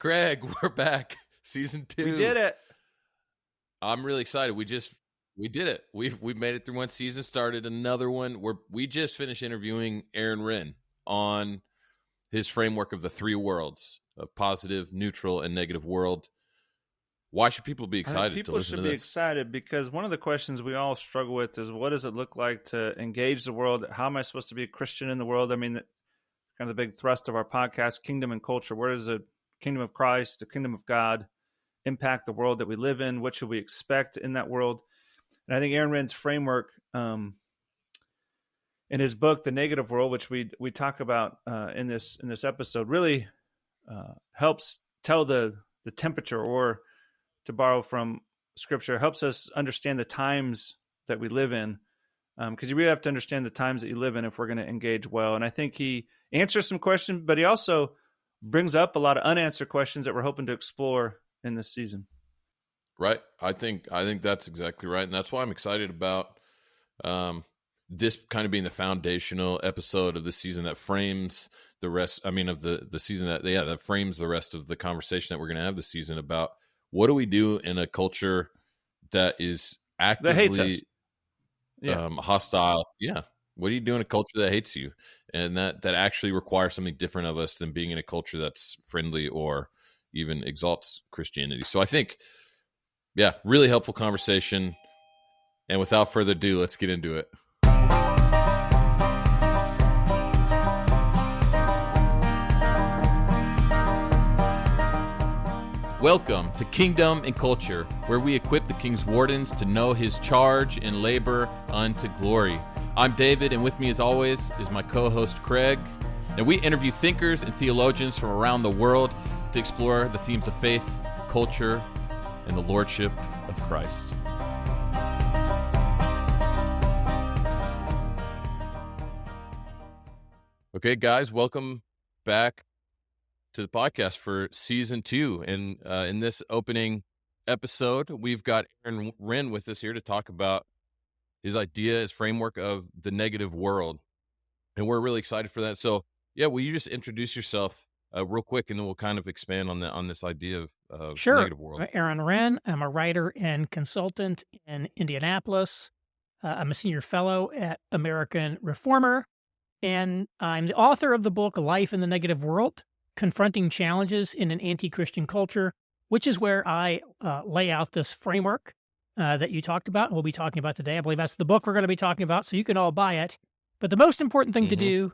Craig, we're back. Season 2. We did it. I'm really excited. We did it. We've made it through one season, started another one. We just finished interviewing Aaron Wren on his framework of the 3 worlds of positive, neutral, and negative world. Why should people be excited to listen to this? People should be excited because one of the questions we all struggle with is, what does it look like to engage the world? How am I supposed to be a Christian in the world? I mean, kind of the big thrust of our podcast, Kingdom and Culture. Where does the kingdom of Christ, the kingdom of God, impact the world that we live in? What should we expect in that world? And I think Aaron Wren's framework in his book, The Negative World, which we talk about in this episode, really helps tell the temperature, or to borrow from Scripture, helps us understand the times that we live in, because you really have to understand the times that you live in if we're going to engage well. And I think he answers some questions, but he also brings up a lot of unanswered questions that we're hoping to explore in this season. Right. I think that's exactly right. And that's why I'm excited about this kind of being the foundational episode of the season that frames the rest, of the season that frames the rest of the conversation that we're going to have this season about what do we do in a culture that is actively that hates us. Hostile. Yeah. What do you do in a culture that hates you? And that actually requires something different of us than being in a culture that's friendly or even exalts Christianity. So I think, really helpful conversation. And without further ado, let's get into it. Welcome to Kingdom and Culture, where we equip the King's wardens to know his charge and labor unto glory. I'm David, and with me as always is my co-host Craig. And we interview thinkers and theologians from around the world to explore the themes of faith, culture, and the lordship of Christ. Okay, guys, welcome back to the podcast for season 2. And in this opening episode, we've got Aaron Wren with us here to talk about his idea, his framework of the negative world. And we're really excited for that. So, will you just introduce yourself real quick, and then we'll kind of expand on this idea of Sure. negative world. I'm Aaron Wren. I'm a writer and consultant in Indianapolis. I'm a senior fellow at American Reformer, and I'm the author of the book Life in the Negative World, Confronting Challenges in an Anti-Christian Culture, which is where I lay out this framework that you talked about and we'll be talking about today. I believe that's the book we're going to be talking about, so you can all buy it. But the most important thing to do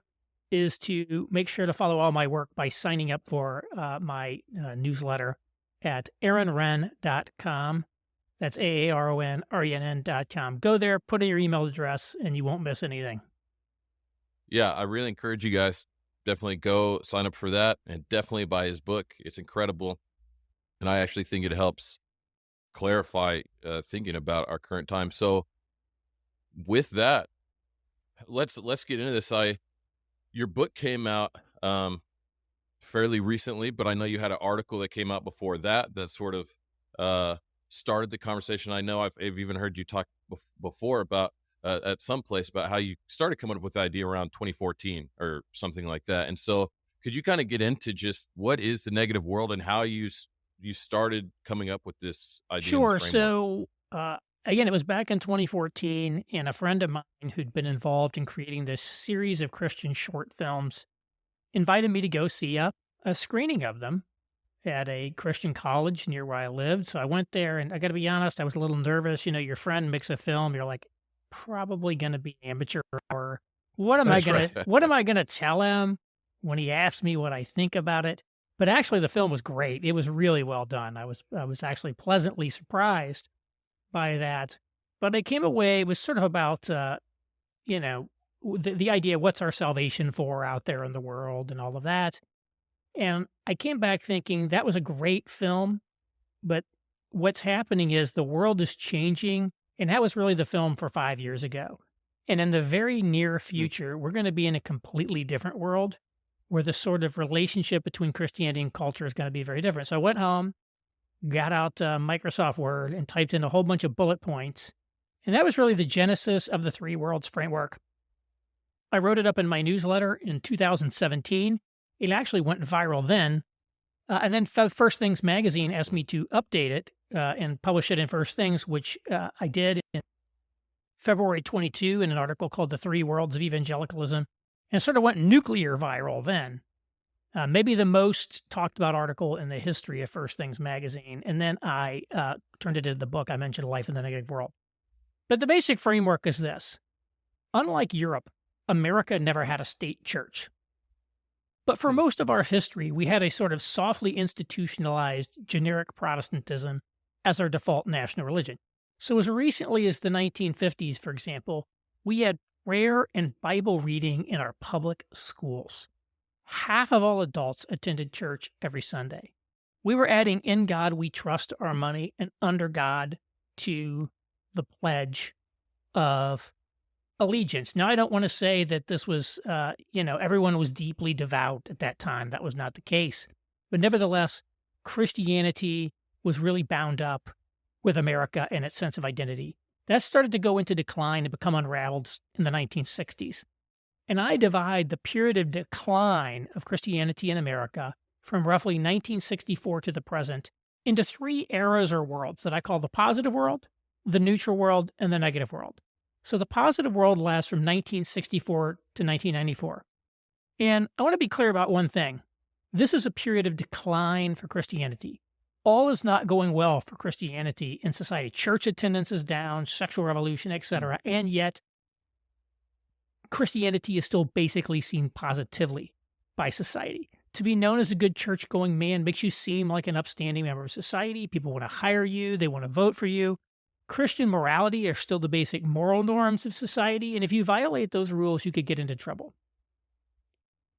is to make sure to follow all my work by signing up for my newsletter at aaronwren.com. That's AARONRENN.com. Go there, put in your email address, and you won't miss anything. Yeah, I really encourage you guys, definitely go sign up for that, and definitely buy his book. It's incredible. And I actually think it helps clarify thinking about our current time. So with that, let's get into this. Your book came out fairly recently, but I know you had an article that came out before that sort of started the conversation. I know I've even heard you talk before about at some place about how you started coming up with the idea around 2014 or something like that. And so could you kind of get into just what is the negative world and how you started coming up with this idea? Sure. So again, it was back in 2014, and a friend of mine who'd been involved in creating this series of Christian short films invited me to go see a screening of them at a Christian college near where I lived. So I went there, and I got to be honest, I was a little nervous. You know, your friend makes a film, you're like, probably going to be amateur, or what am I going to tell him when he asks me what I think about it? But actually, the film was great. It was really well done. I was actually pleasantly surprised by that. But I came away, it was sort of about, the idea, what's our salvation for out there in the world and all of that. And I came back thinking that was a great film, but what's happening is the world is changing, and that was really the film for 5 years ago. And in the very near future, we're going to be in a completely different world where the sort of relationship between Christianity and culture is going to be very different. So I went home, got out Microsoft Word, and typed in a whole bunch of bullet points. And that was really the genesis of the 3 worlds framework. I wrote it up in my newsletter in 2017. It actually went viral then. And then First Things magazine asked me to update it and publish it in First Things, which I did in February 22 in an article called The Three Worlds of Evangelicalism. And it sort of went nuclear viral then. Maybe the most talked about article in the history of First Things magazine. And then I turned it into the book I mentioned, Life in the Negative World. But the basic framework is this. Unlike Europe, America never had a state church. But for most of our history, we had a sort of softly institutionalized generic Protestantism as our default national religion. So as recently as the 1950s, for example, we had prayer and Bible reading in our public schools. Half of all adults attended church every Sunday. We were adding "In God We Trust" our money and "Under God" to the pledge of allegiance. Now, I don't want to say that this was, everyone was deeply devout at that time. That was not the case. But nevertheless, Christianity was really bound up with America and its sense of identity. That started to go into decline and become unraveled in the 1960s. And I divide the period of decline of Christianity in America from roughly 1964 to the present into three eras or worlds that I call the positive world, the neutral world, and the negative world. So the positive world lasts from 1964 to 1994. And I want to be clear about one thing. This is a period of decline for Christianity. All is not going well for Christianity in society. Church attendance is down, sexual revolution, etc. And yet, Christianity is still basically seen positively by society. To be known as a good church-going man makes you seem like an upstanding member of society. People want to hire you. They want to vote for you. Christian morality are still the basic moral norms of society, and if you violate those rules, you could get into trouble.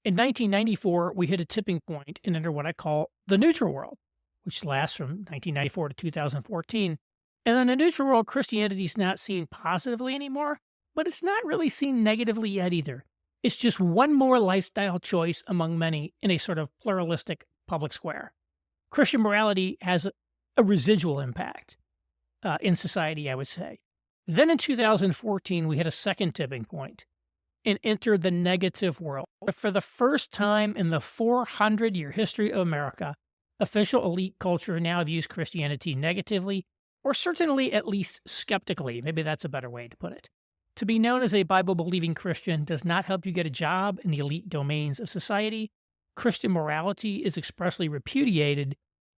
In 1994, we hit a tipping point and enter what I call the neutral world, which lasts from 1994 to 2014. And in the neutral world, Christianity is not seen positively anymore, but it's not really seen negatively yet either. It's just one more lifestyle choice among many in a sort of pluralistic public square. Christian morality has a residual impact in society, I would say. Then in 2014, we hit a second tipping point and entered the negative world. For the first time in the 400-year history of America, official elite culture now views Christianity negatively, or certainly at least skeptically. Maybe that's a better way to put it. To be known as a Bible-believing Christian does not help you get a job in the elite domains of society. Christian morality is expressly repudiated,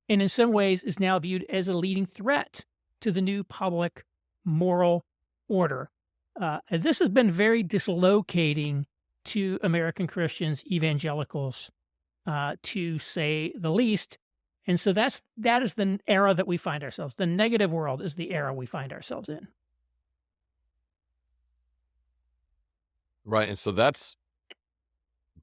and in some ways is now viewed as a leading threat to the new public moral order. And this has been very dislocating to American Christians, evangelicals, to say the least. And so that is the era that we find ourselves. The negative world is the era we find ourselves in. Right, and so that's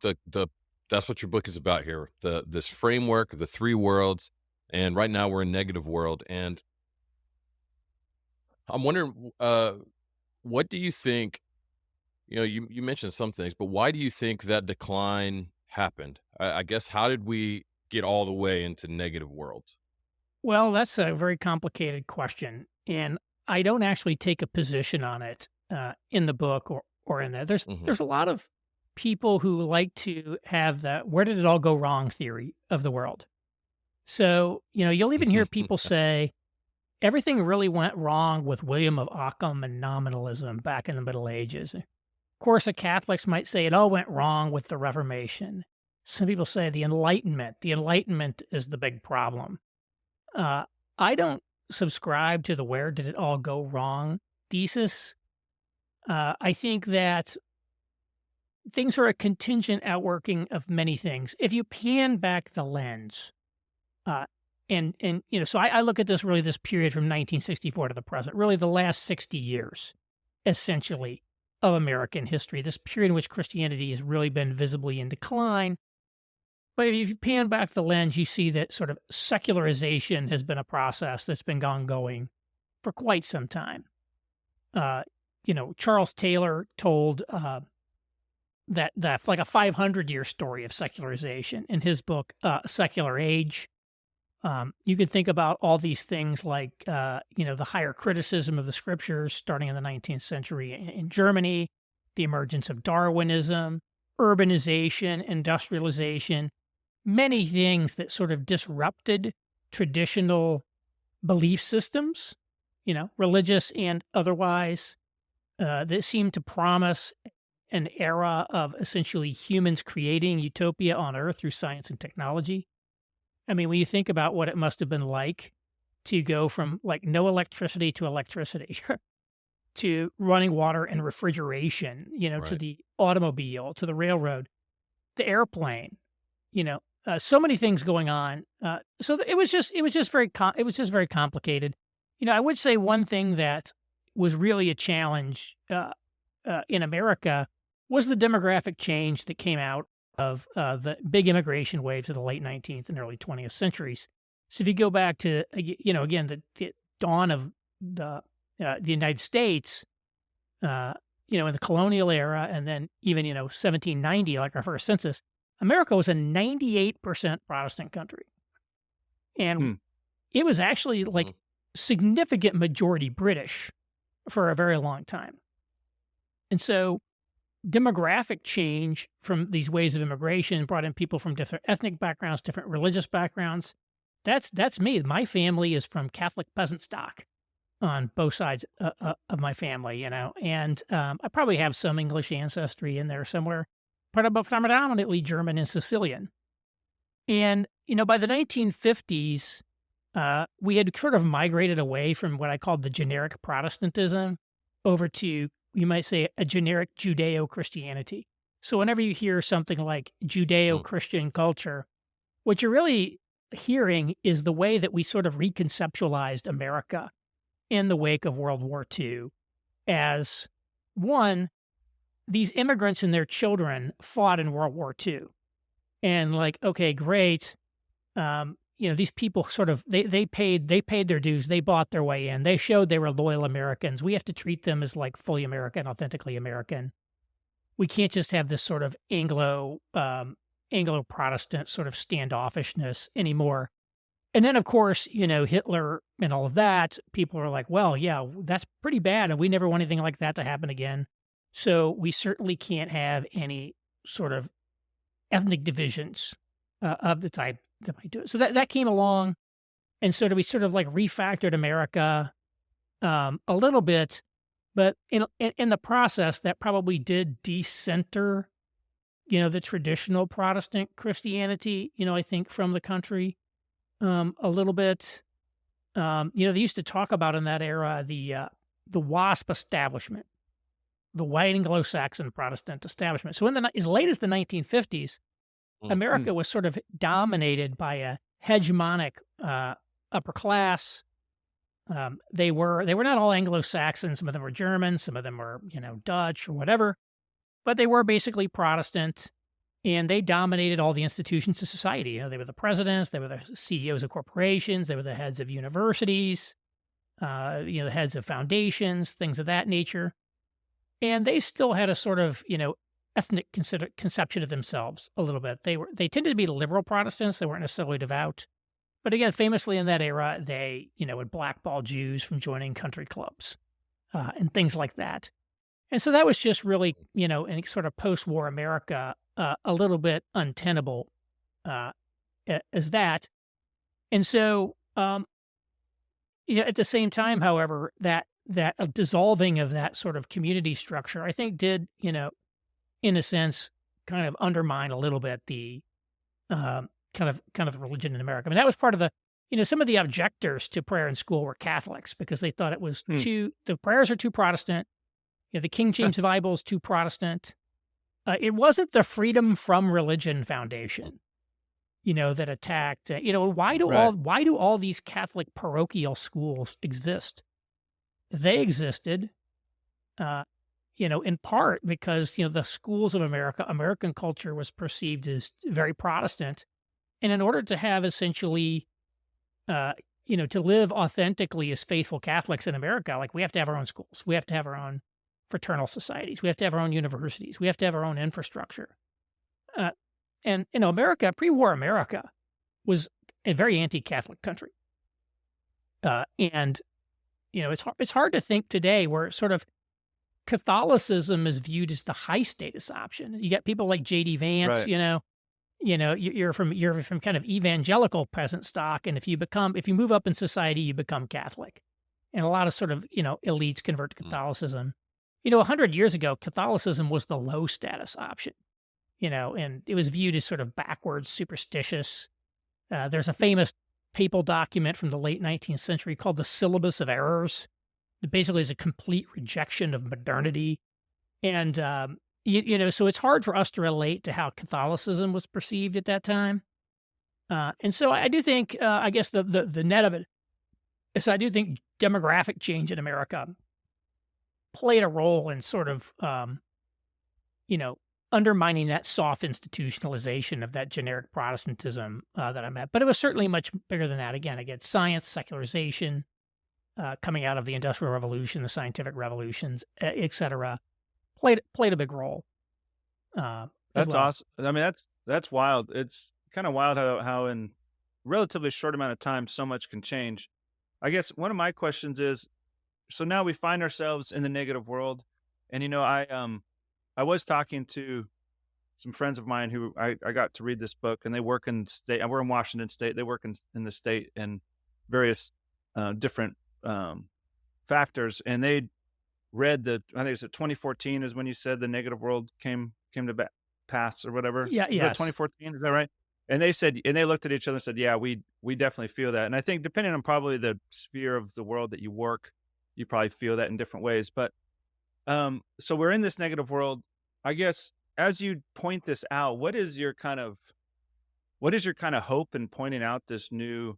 that's what your book is about here. This framework of the three worlds, and right now we're in negative world. And I'm wondering, what do you think? You mentioned some things, but why do you think that decline happened? I guess, how did we get all the way into negative worlds? Well, that's a very complicated question, and I don't actually take a position on it in the book or in there. There's a lot of people who like to have the "where did it all go wrong" theory of the world. So, you'll even hear people say everything really went wrong with William of Ockham and nominalism back in the Middle Ages. Of course, the Catholics might say it all went wrong with the Reformation. Some people say the Enlightenment. The Enlightenment is the big problem. I don't subscribe to the "where did it all go wrong" thesis. I think that things are a contingent outworking of many things. If you pan back the lens, so I look at this period from 1964 to the present, really the last 60 years, essentially, of American history, this period in which Christianity has really been visibly in decline. But if you pan back the lens, you see that sort of secularization has been a process that's been ongoing for quite some time. Charles Taylor told that like a 500-year story of secularization in his book, Secular Age. You could think about all these things like, the higher criticism of the scriptures starting in the 19th century in Germany, the emergence of Darwinism, urbanization, industrialization. many things that sort of disrupted traditional belief systems, religious and otherwise, that seemed to promise an era of essentially humans creating utopia on Earth through science and technology. I mean, when you think about what it must have been like to go from like no electricity to electricity, to running water and refrigeration, to Right. the automobile, to the railroad, the airplane, so many things going on. It was just very complicated. I would say one thing that was really a challenge in America was the demographic change that came out of the big immigration waves of the late 19th and early 20th centuries. So if you go back to, again, the dawn of the United States, in the colonial era, and then even, 1790, like our first census, America was a 98% Protestant country. And Hmm. it was actually like significant majority British for a very long time. And so demographic change from these ways of immigration brought in people from different ethnic backgrounds, different religious backgrounds. That's me. My family is from Catholic peasant stock on both sides of my family, and I probably have some English ancestry in there somewhere, but I'm predominantly German and Sicilian. And, by the 1950s, we had sort of migrated away from what I called the generic Protestantism over to, you might say, a generic Judeo-Christianity. So whenever you hear something like Judeo-Christian culture, what you're really hearing is the way that we sort of reconceptualized America in the wake of World War II as, one, these immigrants and their children fought in World War II. And like, okay, great. These people sort of, they paid their dues. They bought their way in. They showed they were loyal Americans. We have to treat them as like fully American, authentically American. We can't just have this sort of Anglo-Protestant sort of standoffishness anymore. And then, of course, Hitler and all of that, people are like, well, yeah, that's pretty bad. And we never want anything like that to happen again. So we certainly can't have any sort of ethnic divisions of the type that might do it. So that came along. And so we sort of like refactored America a little bit. But in the process, that probably did decenter, the traditional Protestant Christianity, I think, from the country. A little bit. They used to talk about in that era the WASP establishment, the white Anglo-Saxon Protestant establishment. So as late as the 1950s, America was sort of dominated by a hegemonic upper class. They were not all Anglo-Saxon. Some of them were German. Some of them were Dutch or whatever, but they were basically Protestant. And they dominated all the institutions of society. They were the presidents, they were the CEOs of corporations, they were the heads of universities, the heads of foundations, things of that nature. And they still had a sort of, ethnic conception of themselves a little bit. They tended to be liberal Protestants. They weren't necessarily devout. But again, famously in that era, they, would blackball Jews from joining country clubs and things like that. And so that was just really, in sort of post-war America, a little bit untenable as that. And so, at the same time, however, that a dissolving of that sort of community structure, I think did, in a sense, kind of undermine a little bit the kind of the religion in America. I mean, that was part of the, some of the objectors to prayer in school were Catholics because they thought it was the prayers are too Protestant. The King James Bible is too Protestant. It wasn't the Freedom from Religion Foundation, that attacked. Why do all these Catholic parochial schools exist? They existed, in part because the schools of America, American culture was perceived as very Protestant, and in order to have essentially, to live authentically as faithful Catholics in America, like we have to have our own schools, we have to have our own fraternal societies. We have to have our own universities. We have to have our own infrastructure. And America, pre-war America, was a very anti-Catholic country. And it's hard to think today where sort of Catholicism is viewed as the high status option. You got people like J.D. Vance, Right. you're from kind of evangelical peasant stock, and if you move up in society, you become Catholic, and a lot of sort of elites convert to Mm. Catholicism. 100 years ago, Catholicism was the low status option, and it was viewed as sort of backwards, superstitious. There's a famous papal document from the late 19th century called the Syllabus of Errors. It basically is a complete rejection of modernity. And, so it's hard for us to relate to how Catholicism was perceived at that time. And so I do think, I guess the net of it is I do think demographic change in America played a role in sort of, undermining that soft institutionalization of that generic Protestantism that I'm at. But it was certainly much bigger than that. Again, science, secularization, coming out of the Industrial Revolution, the scientific revolutions, et cetera, played a big role. That's awesome. I mean, that's wild. It's kind of wild how in relatively short amount of time so much can change. I guess one of my questions is, so now we find ourselves in the negative world, and I was talking to some friends of mine who I got to read this book, and they work in state. We're in Washington State. They work in the state and various different factors, and they read I think it's 2014 is when you said the negative world came to pass or whatever. Yeah, Was that yes. 2014? Is that right? And they looked at each other and said, "Yeah, we definitely feel that." And I think depending on probably the sphere of the world that you work, you probably feel that in different ways. But so we're in this negative world. I guess as you point this out, what is your kind of hope in pointing out this new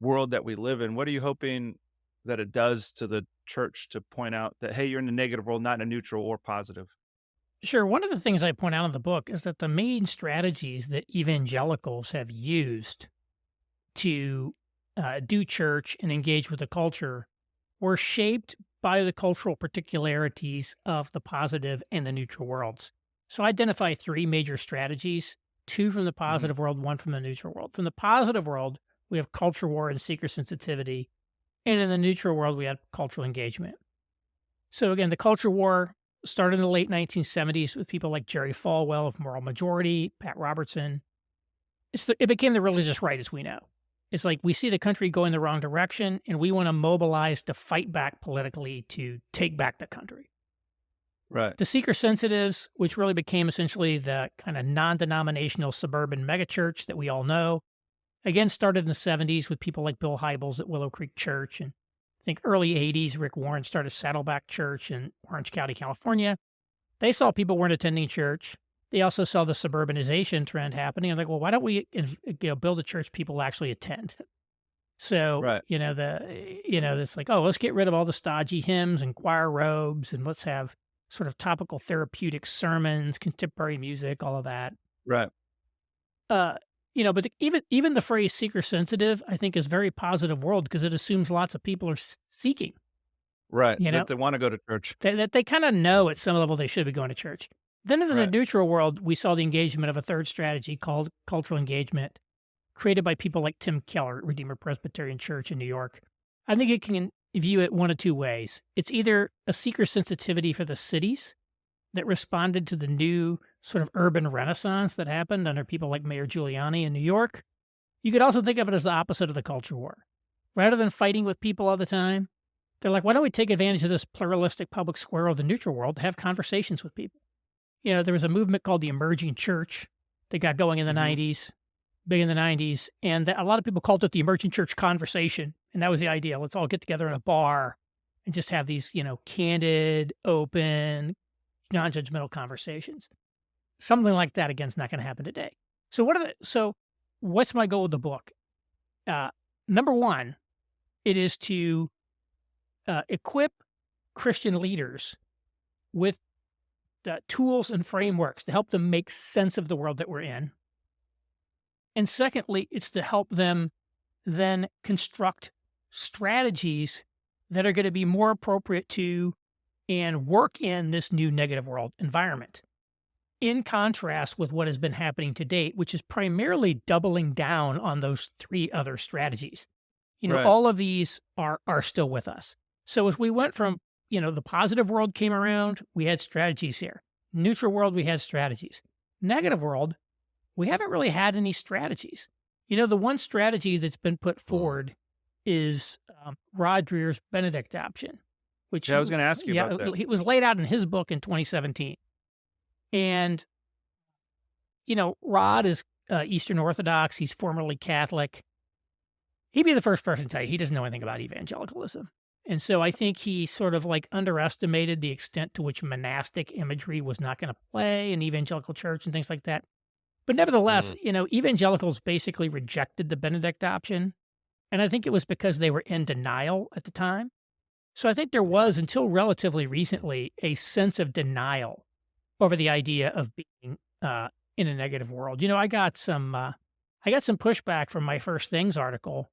world that we live in? What are you hoping that it does to the church to point out that, hey, you're in a negative world, not in a neutral or positive? Sure. One of the things I point out in the book is that the main strategies that evangelicals have used to do church and engage with the culture were shaped by the cultural particularities of the positive and the neutral worlds. So I identify three major strategies, two from the Mhm. positive world, one from the neutral world. From the positive world, we have culture war and seeker sensitivity. And in the neutral world, we have cultural engagement. So again, the culture war started in the late 1970s with people like Jerry Falwell of Moral Majority, Pat Robertson. It became the religious right as we know. It's like we see the country going the wrong direction, and we want to mobilize to fight back politically to take back the country. Right. The seeker sensitives, which really became essentially the kind of non-denominational suburban megachurch that we all know, again started in the 70s with people like Bill Hybels at Willow Creek Church, and I think early 80s, Rick Warren started Saddleback Church in Orange County, California. They saw people weren't attending church. They also saw the suburbanization trend happening. I'm like, well, why don't we build a church people actually attend? So, Right. it's like, oh, let's get rid of all the stodgy hymns and choir robes, and let's have sort of topical therapeutic sermons, contemporary music, all of that. Right. But even the phrase seeker sensitive, I think, is very positive world because it assumes lots of people are seeking. Right. You know, That they want to go to church. that they kind of know at some level they should be going to church. Then in the Right. neutral world, we saw the engagement of a third strategy called cultural engagement, created by people like Tim Keller at Redeemer Presbyterian Church in New York. I think it can view it one of two ways. It's either a seeker sensitivity for the cities that responded to the new sort of urban renaissance that happened under people like Mayor Giuliani in New York. You could also think of it as the opposite of the culture war. Rather than fighting with people all the time, they're like, why don't we take advantage of this pluralistic public square of the neutral world to have conversations with people? There was a movement called the emerging church that got going in the Mhm. 90s, big in the 90s. And a lot of people called it the emerging church conversation. And that was the idea. Let's all get together in a bar and just have these, candid, open, non-judgmental conversations. Something like that, again, is not going to happen today. So what's my goal with the book? Number one, it is to equip Christian leaders with the tools and frameworks to help them make sense of the world that we're in. And secondly, it's to help them then construct strategies that are going to be more appropriate to and work in this new negative world environment. In contrast with what has been happening to date, which is primarily doubling down on those three other strategies. Right. All of these are still with us. So as we went from, the positive world came around, we had strategies here. Neutral world, we had strategies. Negative world, we haven't really had any strategies. The one strategy that's been put forward is Rod Dreher's Benedict option, which Yeah, I was going to ask you about that. it was laid out in his book in 2017. And, Rod is Eastern Orthodox. He's formerly Catholic. He'd be the first person to tell you he doesn't know anything about evangelicalism. And so I think he sort of like underestimated the extent to which monastic imagery was not going to play in the evangelical church and things like that. But nevertheless, evangelicals basically rejected the Benedict option. And I think it was because they were in denial at the time. So I think there was, until relatively recently, a sense of denial over the idea of being in a negative world. I got some pushback from my First Things article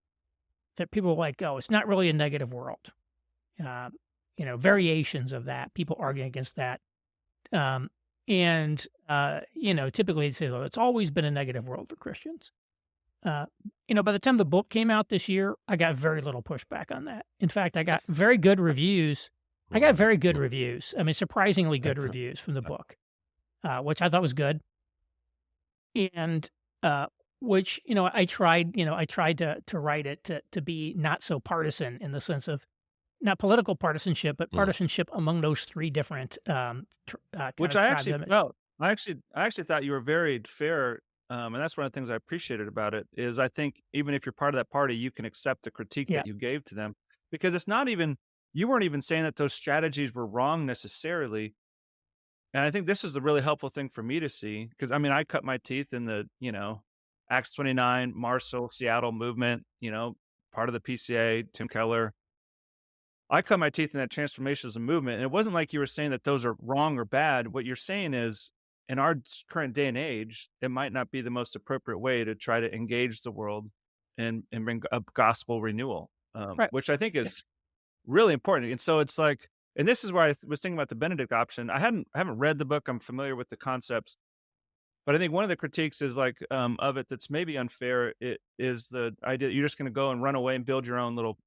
that people were like, "Oh, it's not really a negative world." Variations of that, people arguing against that. Typically they'd say, "Oh, it's always been a negative world for Christians." By the time the book came out this year, I got very little pushback on that. In fact, I got very good reviews. I mean, surprisingly good reviews from the book, which I thought was good. And which, I tried to write it to be not so partisan in the sense of not political partisanship, but partisanship among those three different which I actually felt. I actually thought you were very fair. And that's one of the things I appreciated about it is I think even if you're part of that party, you can accept the critique that you gave to them, because it's not even, you weren't even saying that those strategies were wrong necessarily. And I think this is a really helpful thing for me to see, because I cut my teeth in the, Acts 29, Marshall, Seattle movement, part of the PCA, Tim Keller. I cut my teeth in that transformationism movement. And it wasn't like you were saying that those are wrong or bad. What you're saying is, in our current day and age, it might not be the most appropriate way to try to engage the world and bring a gospel renewal, Right. which I think is really important. And so it's like, and this is where I was thinking about the Benedict option. I haven't read the book. I'm familiar with the concepts, but I think one of the critiques is like of it that's maybe unfair. It is the idea that you're just going to go and run away and build your own little,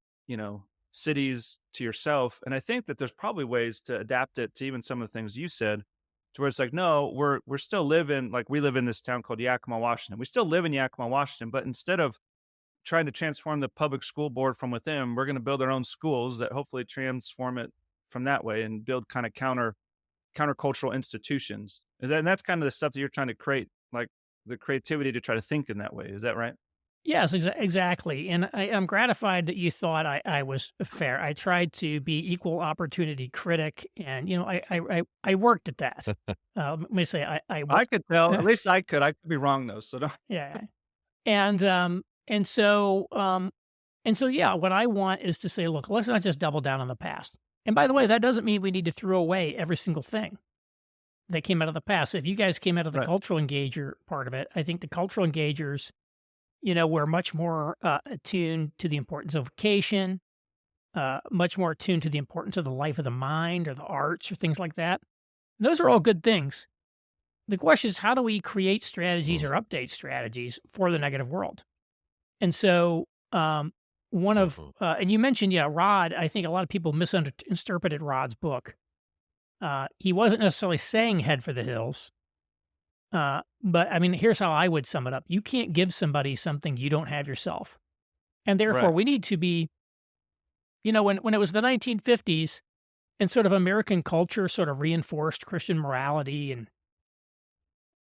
cities to yourself. And I think that there's probably ways to adapt it to even some of the things you said, to where it's like, no, we're still living, like we live in this town called Yakima, Washington. We still live in Yakima, Washington, but instead of trying to transform the public school board from within, we're going to build our own schools that hopefully transform it from that way and build kind of countercultural institutions. And that's kind of the stuff that you're trying to create, like the creativity to try to think in that way. Is that right? Yes, exactly. And I'm gratified that you thought I was fair. I tried to be equal opportunity critic, and I worked at that. Let me say I could tell. At least I could. I could be wrong though. So don't. Yeah. And so what I want is to say, look, let's not just double down on the past. And by the way, that doesn't mean we need to throw away every single thing that came out of the past. If you guys came out of the cultural engager part of it, I think the cultural engagers, we're much more attuned to the importance of vocation, much more attuned to the importance of the life of the mind or the arts or things like that. And those are all good things. The question is, how do we create strategies or update strategies for the negative world? And so and you mentioned, Rod, I think a lot of people misinterpreted Rod's book. He wasn't necessarily saying head for the hills. But here's how I would sum it up. You can't give somebody something you don't have yourself. And therefore we need to be, when it was the 1950s and sort of American culture sort of reinforced Christian morality and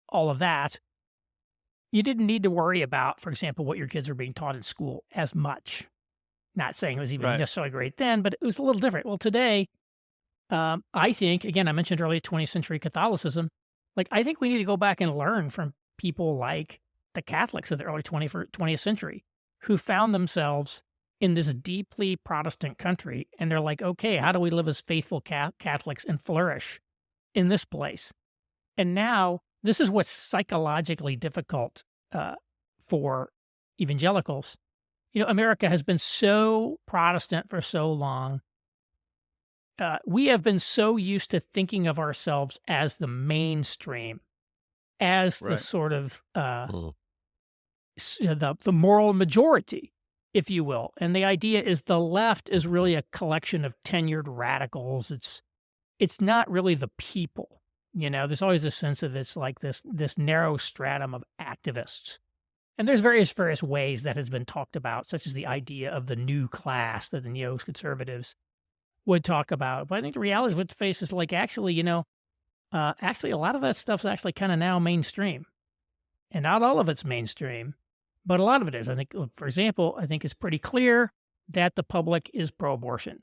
all of that, you didn't need to worry about, for example, what your kids were being taught in school as much. Not saying it was even necessarily great then, but it was a little different. Well, today, I think, again, I mentioned earlier 20th century Catholicism, I think we need to go back and learn from people like the Catholics of the early 20th century who found themselves in this deeply Protestant country. And they're like, okay, how do we live as faithful Catholics and flourish in this place? And now this is what's psychologically difficult for evangelicals. America has been so Protestant for so long. We have been so used to thinking of ourselves as the mainstream, as the sort of the moral majority, if you will. And the idea is the left is really a collection of tenured radicals. It's not really the people There's always a sense of it's like this narrow stratum of activists. And there's various ways that has been talked about, such as the idea of the new class that the neoconservatives would talk about. But I think the reality is what the face is like, actually, actually a lot of that stuff's actually kind of now mainstream. And not all of it's mainstream, but a lot of it is. I think, for example, I think it's pretty clear that the public is pro-abortion.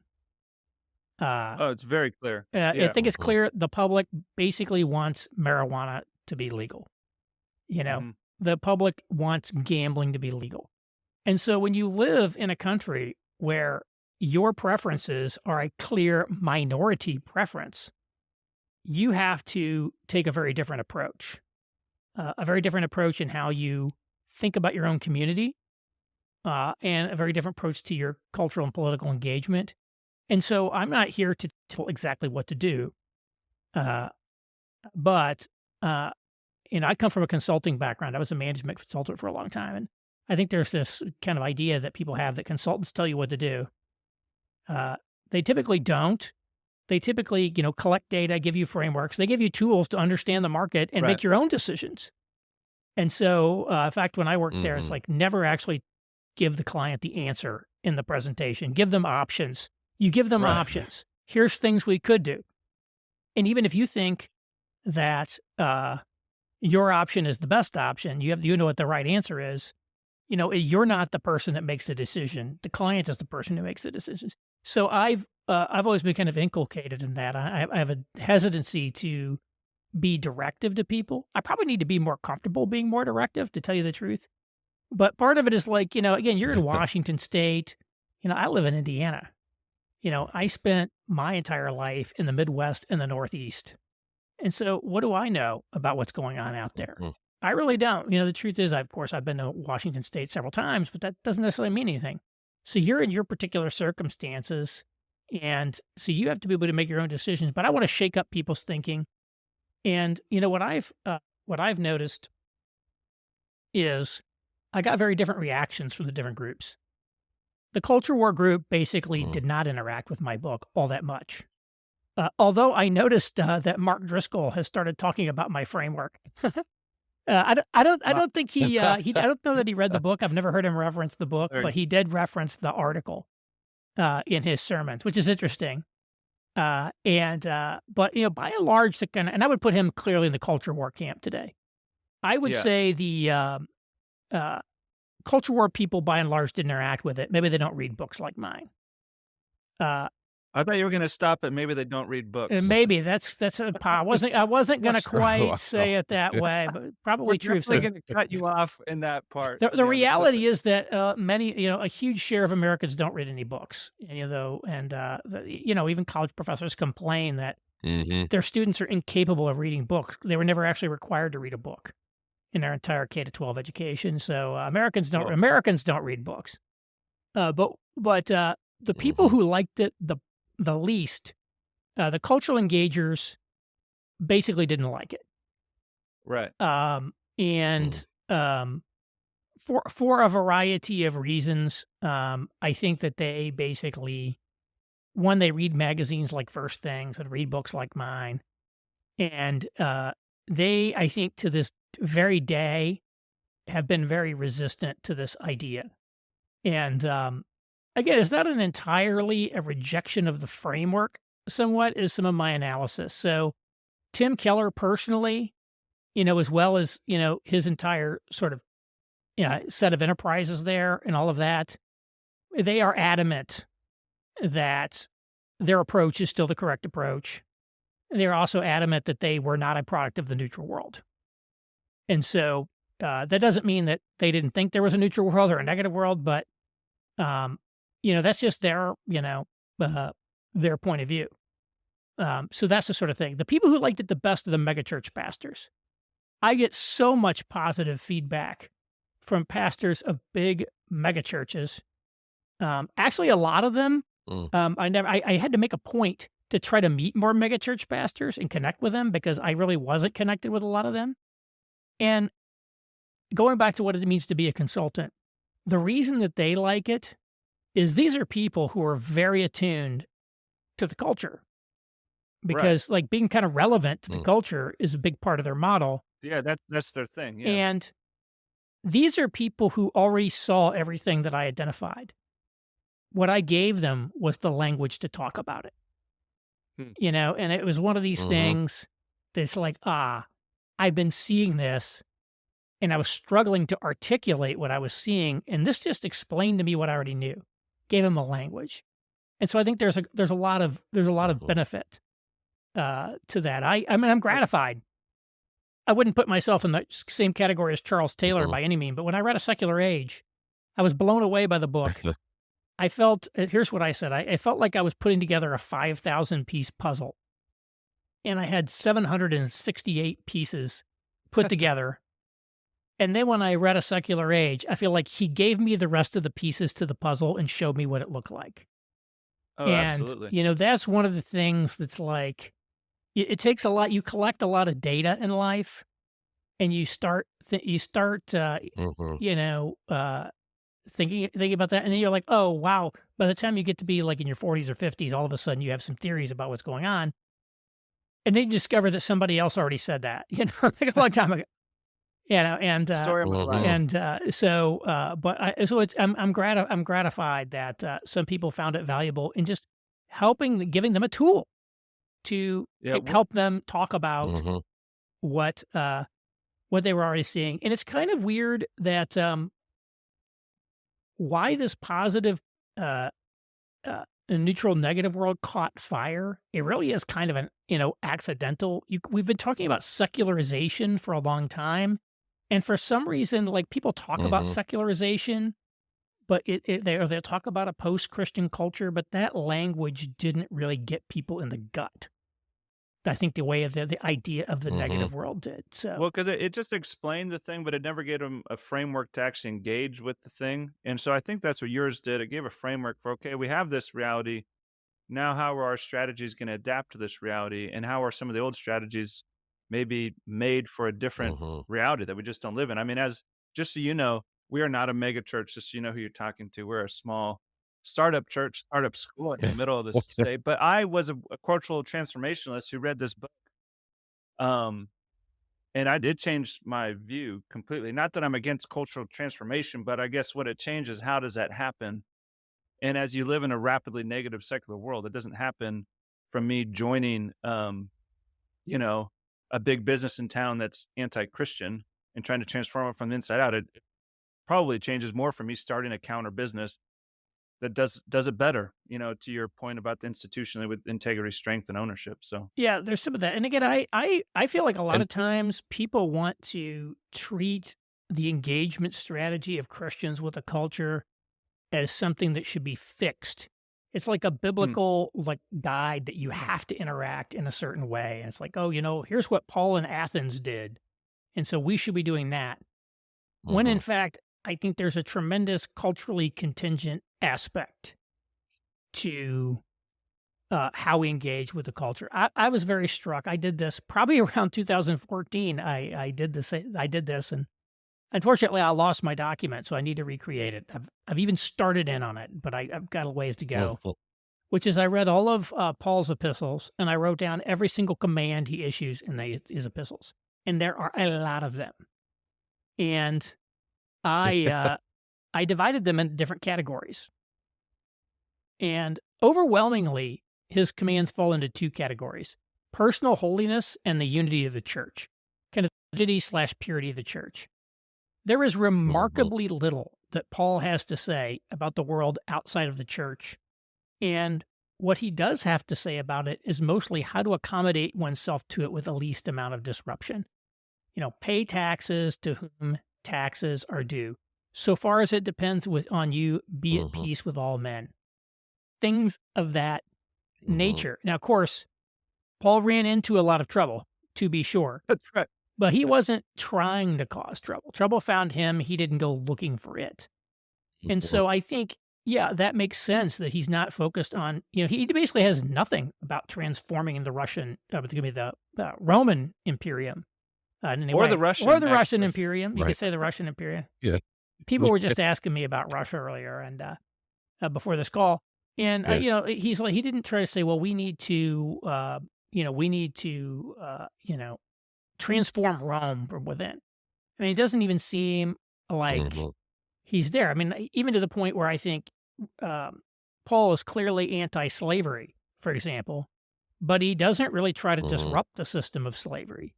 It's very clear. I think it's clear the public basically wants marijuana to be legal. The public wants gambling to be legal. And so when you live in a country where your preferences are a clear minority preference, you have to take a very different approach. A very different approach in how you think about your own community, and a very different approach to your cultural and political engagement. And so I'm not here to tell exactly what to do, but I come from a consulting background. I was a management consultant for a long time, and I think there's this kind of idea that people have that consultants tell you what to do. They typically don't. They typically, collect data, give you frameworks. They give you tools to understand the market and make your own decisions. And so, in fact, when I worked there, it's like never actually give the client the answer in the presentation. Give them options. You give them options. Here's things we could do. And even if you think that your option is the best option, you know what the right answer is, you're not the person that makes the decision. The client is the person who makes the decisions. So I've always been kind of inculcated in that. I have a hesitancy to be directive to people. I probably need to be more comfortable being more directive, to tell you the truth. But part of it is like, again, you're in Washington State. I live in Indiana. I spent my entire life in the Midwest and the Northeast. And so what do I know about what's going on out there? I really don't. The truth is, of course, I've been to Washington State several times, but that doesn't necessarily mean anything. So you're in your particular circumstances, and so you have to be able to make your own decisions. But I want to shake up people's thinking. And what I've noticed is I got very different reactions from the different groups. The culture war group basically did not interact with my book all that much. Although I noticed that Mark Driscoll has started talking about my framework. I don't think I don't know that he read the book. I've never heard him reference the book, but he did reference the article in his sermons, which is interesting. But by and large, and I would put him clearly in the culture war camp today. I would say the culture war people, by and large, didn't interact with it. Maybe they don't read books like mine. I thought you were going to stop at maybe they don't read books. Maybe that's I wasn't going to quite say it that way, but probably true. We're definitely going to cut you off in that part. The reality is that many, a huge share of Americans don't read any books. Even college professors complain that their students are incapable of reading books. They were never actually required to read a book in their entire K-12 education. So Americans don't read books. But the people who liked it the least, the cultural engagers basically didn't like it. Right. For a variety of reasons, I think that they basically, one, they read magazines like First Things and read books like mine. And they, I think, to this very day, have been very resistant to this idea. And again, it's not entirely a rejection of the framework, somewhat, is some of my analysis. So Tim Keller personally, as well as, his entire sort of set of enterprises there and all of that, they are adamant that their approach is still the correct approach. They're also adamant that they were not a product of the neutral world. And so that doesn't mean that they didn't think there was a neutral world or a negative world, but that's just their point of view. So that's the sort of thing. The people who liked it the best are the megachurch pastors. I get so much positive feedback from pastors of big megachurches. Actually, a lot of them. I had to make a point to try to meet more megachurch pastors and connect with them because I really wasn't connected with a lot of them. And going back to what it means to be a consultant, the reason that they like it is these are people who are very attuned to the culture. because like being kind of relevant to the culture is a big part of their model. Yeah, that's their thing. Yeah. And these are people who already saw everything that I identified. What I gave them was the language to talk about it. And it was one of these things that's like, I've been seeing this and I was struggling to articulate what I was seeing. And this just explained to me what I already knew, gave them a language. And so I think there's a lot of benefit to that. I mean, I'm gratified. I wouldn't put myself in the same category as Charles Taylor by any means, but when I read A Secular Age, I was blown away by the book. I felt, here's what I said, I felt like I was putting together a 5,000 piece puzzle. And I had 768 pieces put together. And then when I read A Secular Age, I feel like he gave me the rest of the pieces to the puzzle and showed me what it looked like. Oh, absolutely. That's one of the things that's like, it takes a lot. You collect a lot of data in life, and you start thinking about that, and then you're like, oh wow. By the time you get to be like in your 40s or 50s, all of a sudden you have some theories about what's going on, and then you discover that somebody else already said that, like a long time ago. Story of my life. I'm gratified that some people found it valuable in just giving them a tool to help them talk about what they were already seeing. And it's kind of weird that why this positive neutral negative world caught fire. It really is kind of an accidental. We've been talking about secularization for a long time. And for some reason, like people talk about secularization, but they'll talk about a post-Christian culture, but that language didn't really get people in the gut. I think the way of the idea of the negative world did. So well, because it just explained the thing, but it never gave them a framework to actually engage with the thing. And so I think that's what yours did. It gave a framework for, okay, we have this reality. Now, how are our strategies going to adapt to this reality? And how are some of the old strategies maybe made for a different reality that we just don't live in? I mean, just so you know, we are not a mega church, just so you know who you're talking to. We're a small startup church, startup school in the middle of the state. But I was a cultural transformationalist who read this book. And I did change my view completely. Not that I'm against cultural transformation, but I guess what it changes, how does that happen? And as you live in a rapidly negative secular world, it doesn't happen from me joining, a big business in town that's anti-Christian and trying to transform it from the inside out. It probably changes more from me starting a counter business that does it better, to your point about the institutionally with integrity, strength, and ownership. So yeah, there's some of that. And again, I feel like a lot of times people want to treat the engagement strategy of Christians with a culture as something that should be fixed. It's like a biblical like guide that you have to interact in a certain way. And it's like, oh, here's what Paul in Athens did. And so we should be doing that. When in fact, I think there's a tremendous culturally contingent aspect to how we engage with the culture. I was very struck. I did this probably around 2014. I did this, and unfortunately, I lost my document, so I need to recreate it. I've even started in on it, but I've got a ways to go. Which is, I read all of Paul's epistles, and I wrote down every single command he issues in his epistles, and there are a lot of them. And I divided them into different categories. And overwhelmingly, his commands fall into two categories: personal holiness and the unity of the church, kind of unity/purity of the church. There is remarkably little that Paul has to say about the world outside of the church. And what he does have to say about it is mostly how to accommodate oneself to it with the least amount of disruption. Pay taxes to whom taxes are due. So far as it depends on you, be at peace with all men. Things of that nature. Now, of course, Paul ran into a lot of trouble, to be sure. That's right. But he wasn't trying to cause trouble. Trouble found him. He didn't go looking for it. And so I think, that makes sense that he's not focused on, he basically has nothing about transforming the Roman Imperium. Or the Russian Imperium. You could say the Russian Imperium. Yeah. People were just asking me about Russia earlier and before this call. And, he's like, he didn't try to say, well, we need to, we need to, transform Rome from within. I mean, it doesn't even seem like hmm he's there. I mean, even to the point where I think um, Paul is clearly anti-slavery, for example, but he doesn't really try to hmm disrupt the system of slavery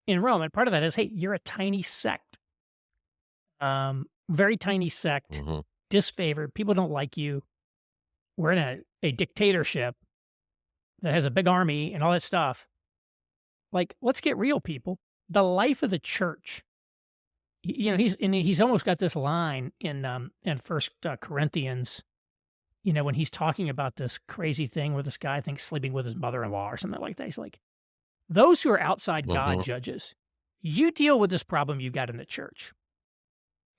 in Rome. And part of that is, hey, you're a tiny sect, very tiny sect, hmm disfavored. People don't like you. We're in a dictatorship that has a big army and all that stuff. Like, let's get real, people. The life of the church. He's almost got this line in First Corinthians. When he's talking about this crazy thing where this guy thinks sleeping with his mother-in-law or something like that. He's like, those who are outside God hmm judges, you deal with this problem you got in the church.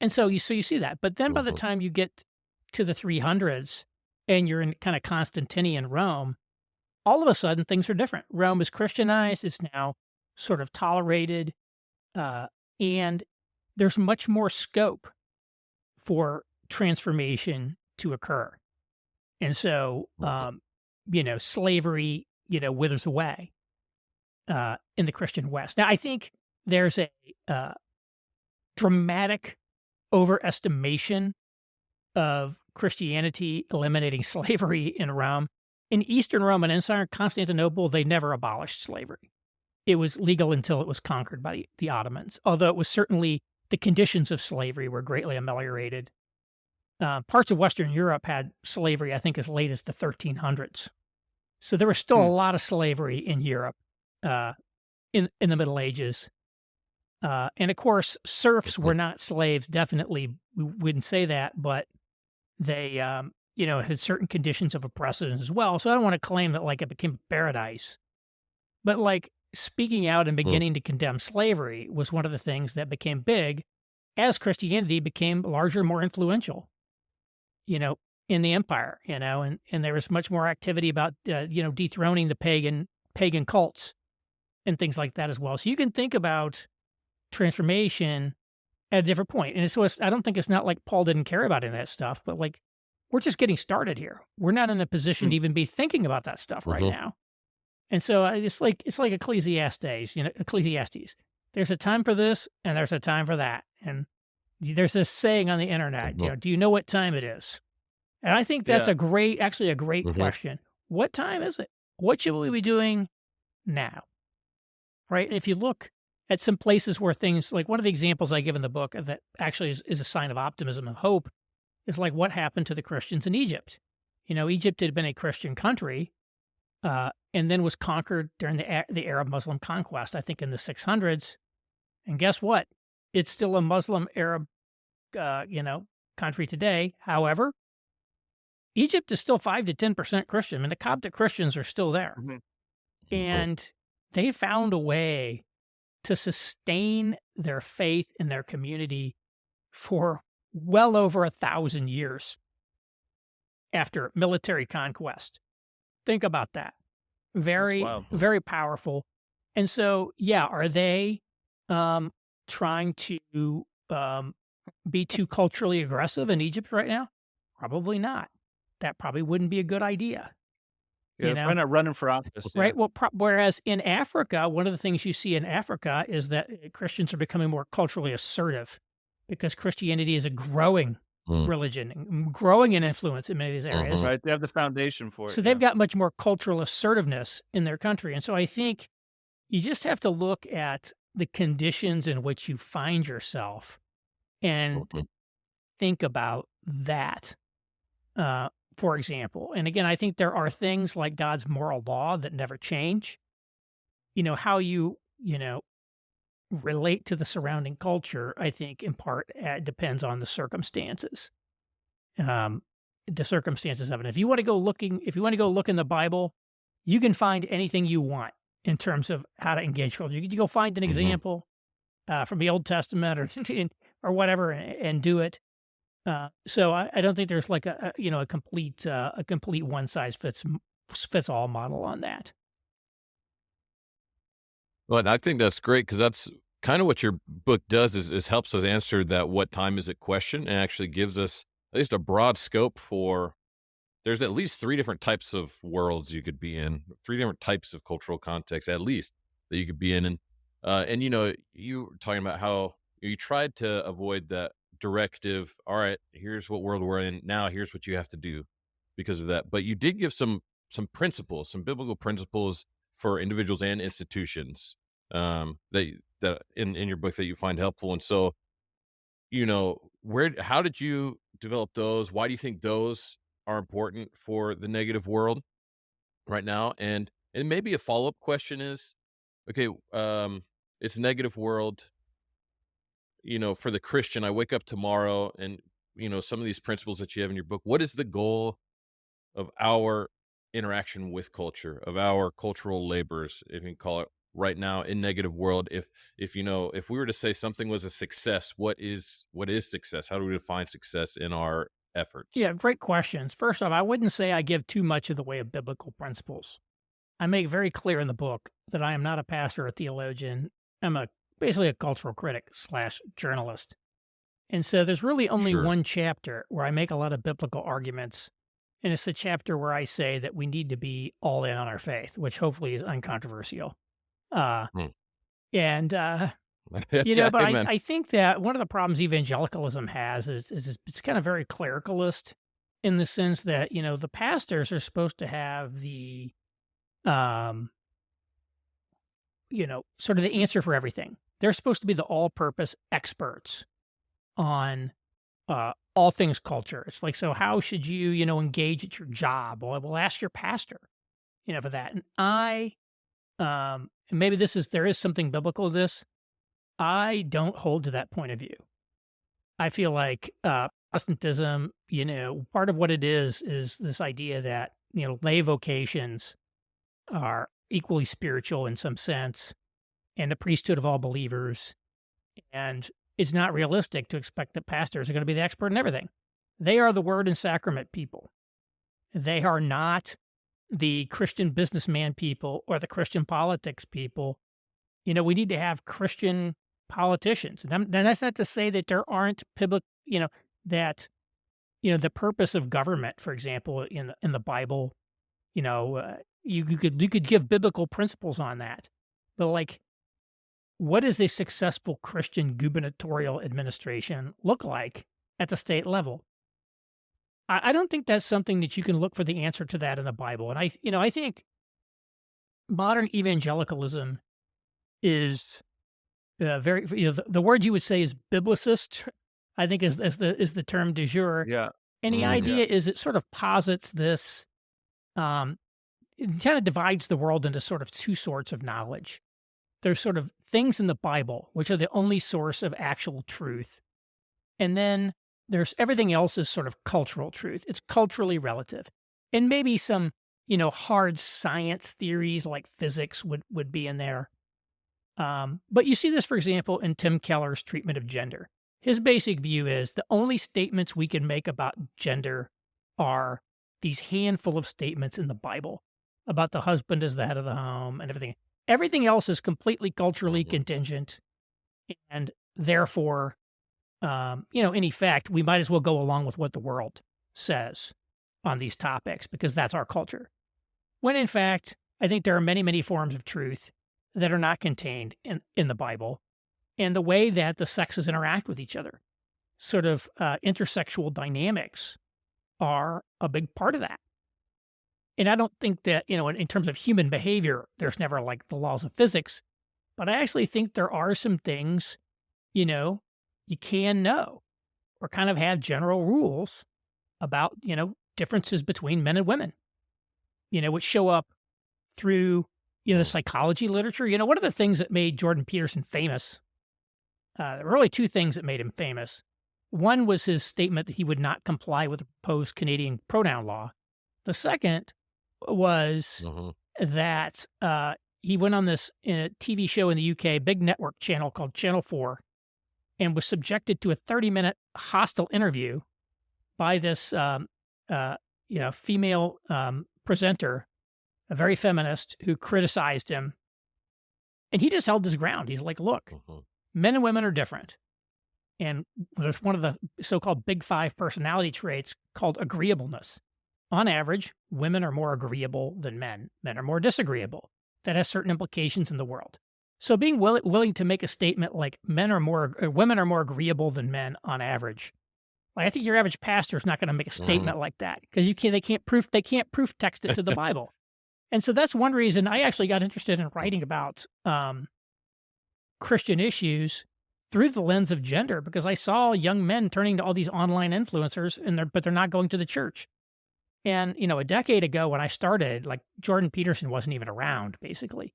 And so you see that. But then by the hmm time you get to the 300s and you're in kind of Constantinian Rome, all of a sudden things are different. Rome is Christianized. It's now sort of tolerated. And there's much more scope for transformation to occur. And so, slavery, withers away in the Christian West. Now, I think there's a dramatic overestimation of Christianity eliminating slavery in Rome. In Eastern Rome and inside Constantinople, they never abolished slavery. It was legal until it was conquered by the Ottomans, although it was certainly the conditions of slavery were greatly ameliorated. Parts of Western Europe had slavery, I think, as late as the 1300s. So there was still a lot of slavery in Europe in the Middle Ages. And of course, serfs were not slaves. Definitely, we wouldn't say that, but they, had certain conditions of oppression as well. So I don't want to claim that like it became paradise, but like speaking out and beginning to condemn slavery was one of the things that became big as Christianity became larger, more influential, in the empire, and there was much more activity about, dethroning the pagan cults and things like that as well. So you can think about transformation at a different point. And I don't think it's not like Paul didn't care about any of that stuff, but like we're just getting started here. We're not in a position to even be thinking about that stuff right now. And so it's like Ecclesiastes. There's a time for this and there's a time for that. And there's this saying on the internet, do you know what time it is? And I think that's a great question. What time is it? What should we be doing now? Right? And if you look at some places where things, like one of the examples I give in the book that actually is a sign of optimism and hope is like what happened to the Christians in Egypt. Egypt had been a Christian country and then was conquered during the Arab Muslim conquest, I think in the 600s. And guess what? It's still a Muslim Arab, country today. However, Egypt is still 5 to 10% Christian. I mean, the Coptic Christians are still there. And they found a way to sustain their faith in their community for well over 1,000 years after military conquest. Think about that. Very, very powerful. And so, are they trying to be too culturally aggressive in Egypt right now? Probably not. That probably wouldn't be a good idea. Yeah, they're not running for office. Right. Well, whereas in Africa, one of the things you see in Africa is that Christians are becoming more culturally assertive because Christianity is a growing religion, growing in influence in many of these areas. Right. They have the foundation for it. So they've got much more cultural assertiveness in their country. And so I think you just have to look at the conditions in which you find yourself and think about that. For example, and again, I think there are things like God's moral law that never change. How you relate to the surrounding culture, I think in part depends on the circumstances. The circumstances of it. If you want to go look in the Bible, you can find anything you want in terms of how to engage culture. You can go find an example from the Old Testament or whatever and do it. So I don't think there's like a complete one size fits all model on that. Well, and I think that's great because that's kind of what your book does is helps us answer that what time is it question and actually gives us at least a broad scope for there's at least 3 different types of worlds you could be in, 3 different types of cultural contexts at least that you could be in, and, you were talking about how you tried to avoid that directive, "All right, here's what world we're in, now here's what you have to do because of that," but you did give some principles, some biblical principles for individuals and institutions, that in your book that you find helpful, and so, how did you develop those? Why do you think those are important for the negative world right now? And maybe a follow-up question is, okay, it's a negative world, for the Christian. I wake up tomorrow and some of these principles that you have in your book. What is the goal of our interaction with culture, of our cultural labors, if you can call it right now in negative world? If we were to say something was a success, what is success? How do we define success in our efforts? Yeah, great questions. First off, I wouldn't say I give too much of the way of biblical principles. I make very clear in the book that I am not a pastor or theologian. I'm basically a cultural critic slash journalist. And so there's really only Sure. one chapter where I make a lot of biblical arguments. And it's the chapter where I say that we need to be all in on our faith, which hopefully is uncontroversial. Uh, Hmm. and Yeah, but I, amen. I think that one of the problems evangelicalism has is it's kind of very clericalist in the sense that, the pastors are supposed to have the, um, sort of the answer for everything. They're supposed to be the all purpose experts on all things culture. It's like, so how should you, engage at your job? Well, we'll ask your pastor, for that. And and maybe there is something biblical to this. I don't hold to that point of view. I feel like Protestantism, part of what it is this idea that, lay vocations are equally spiritual in some sense, and the priesthood of all believers. And it's not realistic to expect that pastors are going to be the expert in everything. They are the word and sacrament people. They are not the Christian businessman people or the Christian politics people. We need to have Christian politicians. And that's not to say that there aren't that, the purpose of government, for example, in the Bible, you could give biblical principles on that. But like, what does a successful Christian gubernatorial administration look like at the state level? I don't think that's something that you can look for the answer to that in the Bible. And I think modern evangelicalism is very, the word you would say is biblicist, I think is the term du jour. Yeah. And the Yeah. idea is it sort of posits this, it kind of divides the world into sort of two sorts of knowledge. There's sort of things in the Bible, which are the only source of actual truth. And then there's everything else is sort of cultural truth. It's culturally relative. And maybe some, hard science theories like physics would be in there. But you see this, for example, in Tim Keller's treatment of gender. His basic view is the only statements we can make about gender are these handful of statements in the Bible about the husband as the head of the home and everything. Everything else is completely culturally Mhm. contingent, and therefore, in effect, we might as well go along with what the world says on these topics because that's our culture. When in fact, I think there are many, many forms of truth that are not contained in the Bible, and the way that the sexes interact with each other, sort of intersexual dynamics, are a big part of that. And I don't think that, in terms of human behavior, there's never like the laws of physics, but I actually think there are some things, you can know or kind of have general rules about, differences between men and women, which show up through, the psychology literature. One of the things that made Jordan Peterson famous, there were really two things that made him famous. One was his statement that he would not comply with the proposed Canadian pronoun law. The second was Mhm. that he went on this in a TV show in the UK, big network channel called Channel 4, and was subjected to a 30-minute hostile interview by this female presenter, a very feminist, who criticized him. And he just held his ground. He's like, look, Mhm. men and women are different. And there's one of the so-called big five personality traits called agreeableness. on average, women are more agreeable than men. Men are more disagreeable. That has certain implications in the world. So being willing to make a statement like women are more agreeable than men on average. Like I think your average pastor is not going to make a statement like that because they can't proof text it to the Bible. And so that's one reason I actually got interested in writing about Christian issues through the lens of gender because I saw young men turning to all these online influencers but they're not going to the church. And, a decade ago when I started, like Jordan Peterson wasn't even around, basically.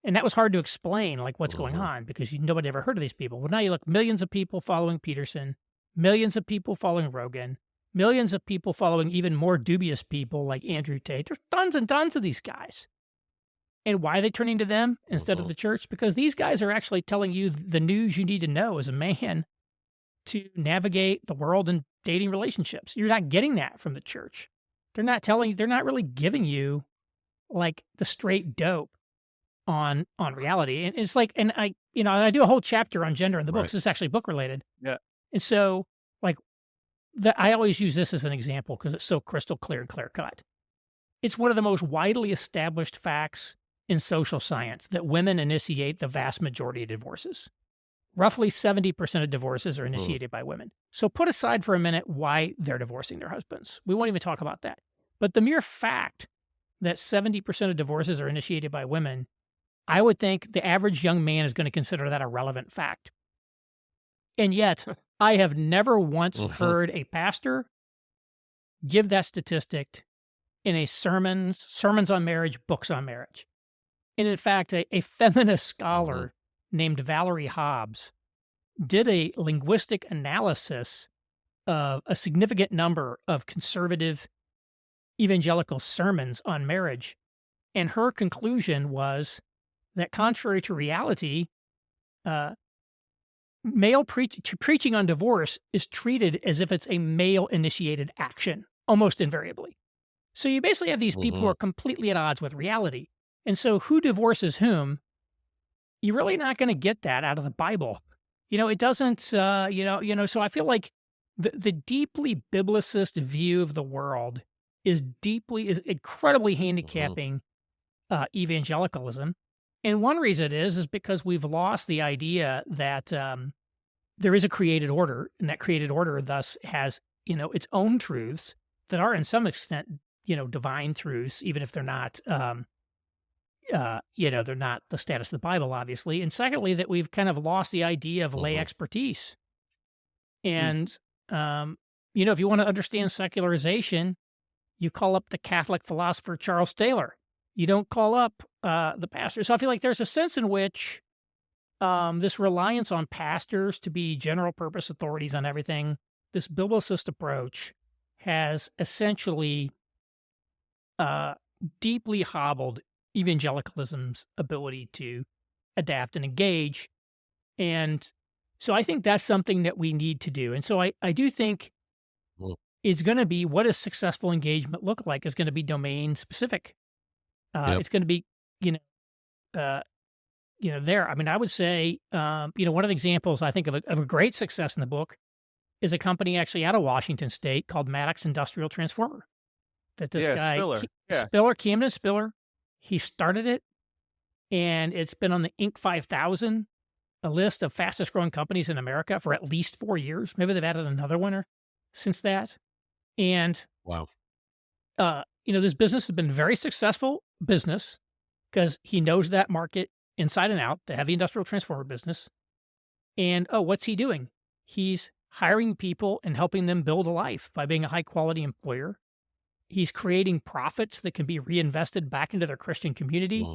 And that was hard to explain, like what's going on, because nobody ever heard of these people. Well, now you look, millions of people following Peterson, millions of people following Rogan, millions of people following even more dubious people like Andrew Tate. There's tons and tons of these guys. And why are they turning to them instead of the church? Because these guys are actually telling you the news you need to know as a man to navigate the world and dating relationships. You're not getting that from the church. They're not really giving you like the straight dope on reality. And it's like, and I do a whole chapter on gender in the book. This is actually book related. Yeah. And so like I always use this as an example because it's so crystal clear and clear cut. It's one of the most widely established facts in social science that women initiate the vast majority of divorces. Roughly 70% of divorces are initiated by women. So put aside for a minute why they're divorcing their husbands. We won't even talk about that. But the mere fact that 70% of divorces are initiated by women, I would think the average young man is going to consider that a relevant fact. And yet, I have never once heard a pastor give that statistic in a sermons on marriage, books on marriage. And in fact, a feminist scholar named Valerie Hobbs did a linguistic analysis of a significant number of conservative evangelical sermons on marriage. And her conclusion was that contrary to reality, male preaching on divorce is treated as if it's a male-initiated action, almost invariably. So you basically have these people who are completely at odds with reality. And so who divorces whom? You're really not going to get that out of the Bible. It doesn't, so I feel like the deeply biblicist view of the world is incredibly handicapping evangelicalism. And one reason it is because we've lost the idea that there is a created order, and that created order thus has, its own truths that are in some extent, divine truths, even if they're not, they're not the status of the Bible, obviously. And secondly, that we've kind of lost the idea of lay expertise. And, if you want to understand secularization, you call up the Catholic philosopher Charles Taylor. You don't call up the pastor. So I feel like there's a sense in which this reliance on pastors to be general purpose authorities on everything, this biblicist approach has essentially deeply hobbled evangelicalism's ability to adapt and engage. And so I think that's something that we need to do. And so I do think it's going to be, what does successful engagement look like, is going to be domain specific. It's going to be, there. I mean, I would say, one of the examples I think of a great success in the book is a company actually out of Washington State called Maddox Industrial Transformer. That this guy, Camden Spiller, he started it, and it's been on the Inc. 5000, a list of fastest growing companies in America for at least 4 years. Maybe they've added another winner since that. And wow, this business has been very successful business because he knows that market inside and out, the heavy industrial transformer business. And what's he doing? He's hiring people and helping them build a life by being a high quality employer. He's creating profits that can be reinvested back into their Christian community,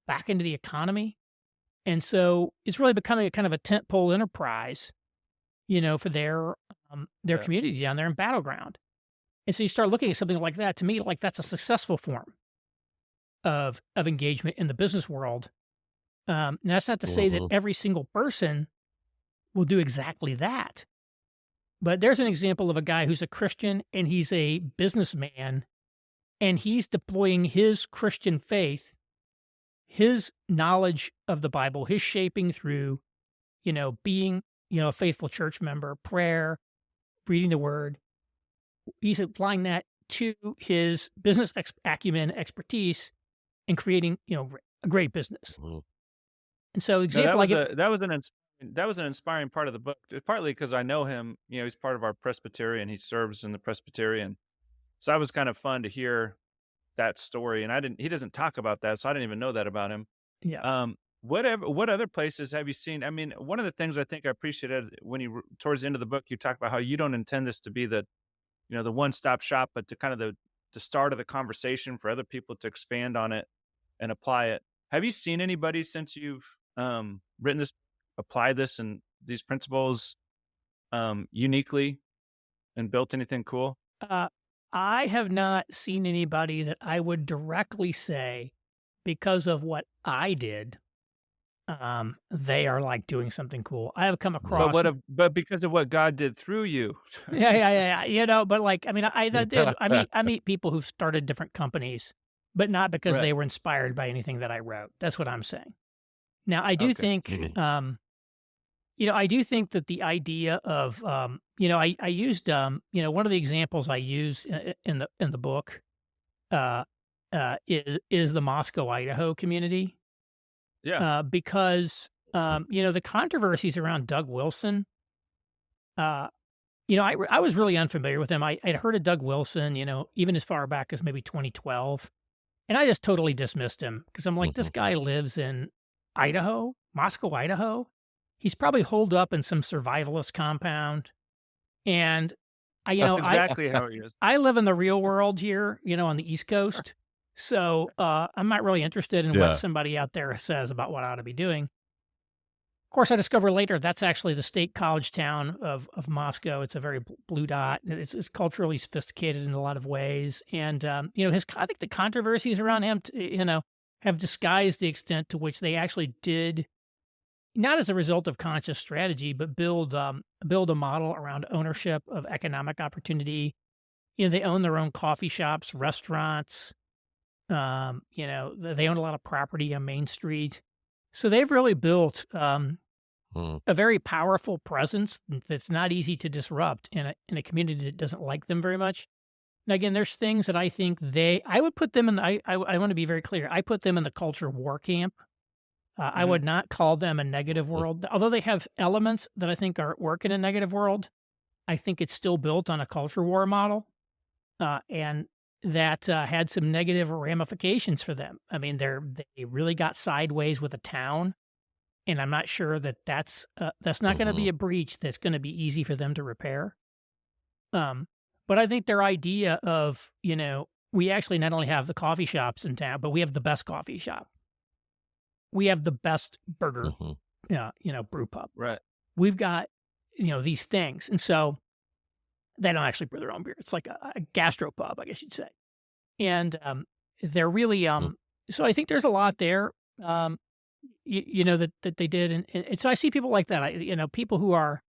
back into the economy. And so it's really becoming a kind of a tentpole enterprise, for their community down there in Battleground. And so you start looking at something like that, to me, like that's a successful form of engagement in the business world. And that's not to say that every single person will do exactly that. But there's an example of a guy who's a Christian and he's a businessman, and he's deploying his Christian faith, his knowledge of the Bible, his shaping through, being, a faithful church member, prayer, reading the word. He's applying that to his business acumen, expertise in creating, a great business. Mhm. And so, No, example, that was an inspiring part of the book. Partly because I know him. He's part of our Presbyterian. He serves in the Presbyterian. So that was kind of fun to hear that story. And he doesn't talk about that, so I didn't even know that about him. yeah, What other places have you seen? I mean, one of the things I think I appreciated when towards the end of the book, you talk about how you don't intend this to be the one-stop shop, but to kind of the start of the conversation for other people to expand on it and apply it. Have you seen anybody since you've written this, apply this and these principles uniquely and built anything cool? uh, I have not seen anybody that I would directly say, because of what I did, they are like doing something cool. I have come But across, but because of what God did through you. yeah. But like, I mean, I meet people who've started different companies, but not because Right. they were inspired by anything that I wrote. That's what I'm saying. Now, I do Okay. think, Mhm. I do think that the idea of, I used, one of the examples I use in the book, uh, is the Moscow, Idaho community, Yeah. because, the controversies around Doug Wilson. Uh, I was really unfamiliar with him. I'd heard of Doug Wilson, even as far back as maybe 2012, and I just totally dismissed him because I'm like, this Mhm. guy lives in Idaho, Moscow, Idaho. He's probably holed up in some survivalist compound, and I, you That's know, I exactly how he is. I live in the real world here, on the East Coast, so I'm not really interested in what Yeah. somebody out there says about what I ought to be doing. Of course, I discover later that's actually the state college town of Moscow. It's a very blue dot. It's culturally sophisticated in a lot of ways, and I think the controversies around him, have disguised the extent to which they actually did, not as a result of conscious strategy, but build a model around ownership of economic opportunity. They own their own coffee shops, restaurants. They own a lot of property on Main Street, so they've really built. Mm. A very powerful presence that's not easy to disrupt in a community that doesn't like them very much. Now, again, there's things that I think I would put them in. I want to be very clear. I put them in the culture war camp. I Mhm. would not call them a negative Mhm. world, although they have elements that I think are at work in a negative world. I think it's still built on a culture war model, and that had some negative ramifications for them. I mean, they really got sideways with a town, and I'm not sure that that's not gonna be Mhm. a breach that's gonna be easy for them to repair. Um, but I think their idea of, we actually not only have the coffee shops in town, but we have the best coffee shop. We have the best burger, Mhm. brew pub. Right. We've got, these things, and so they don't actually brew their own beer. It's like a gastro pub, I guess you'd say. And, they're really, Mm. so I think there's a lot there, that they did, and so I see people like that. People who are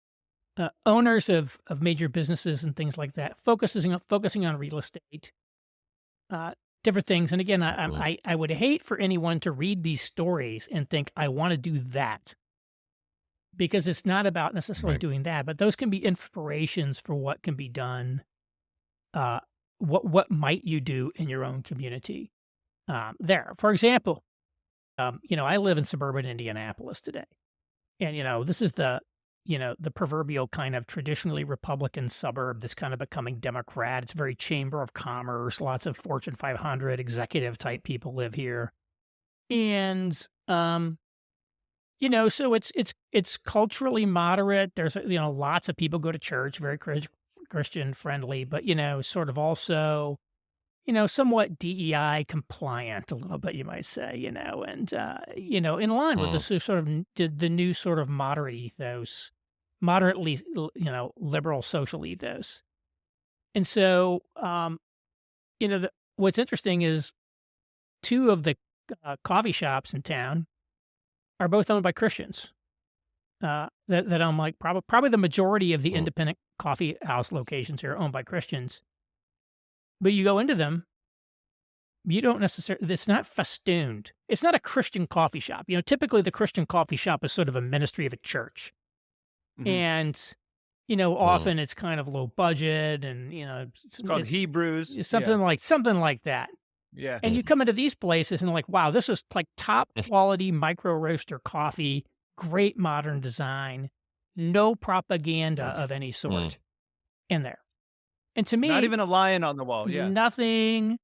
owners of major businesses and things like that, focusing on real estate, uh, different things. And again, Mhm. I would hate for anyone to read these stories and think I want to do that, because it's not about necessarily Right. doing that, but those can be inspirations for what can be done. Uh, what might you do in your own community? There, for example, I live in suburban Indianapolis today. And, this is the proverbial kind of traditionally Republican suburb that's kind of becoming Democrat. It's very chamber of commerce. Lots of Fortune 500 executive type people live here. And, so it's culturally moderate. There's, lots of people go to church, very Christian friendly, but, sort of also, somewhat DEI compliant a little bit, you might say, and, in line with the Mm. sort of the new sort of moderate ethos, moderately, liberal social ethos. And so, what's interesting is two of the coffee shops in town are both owned by Christians. That I'm like, probably the majority of the Mm. independent coffee house locations here are owned by Christians. But you go into them, you don't necessarily, it's not festooned. It's not a Christian coffee shop. Typically the Christian coffee shop is sort of a ministry of a church. Mhm. And, Mm. often it's kind of low budget and, It's called Hebrews. it's Yeah. something like that. Yeah. And you come into these places and like, wow, this is like top quality micro roaster coffee, great modern design, no propaganda of any sort in there. And to Not me, even a lion on the wall. Yeah. nothing.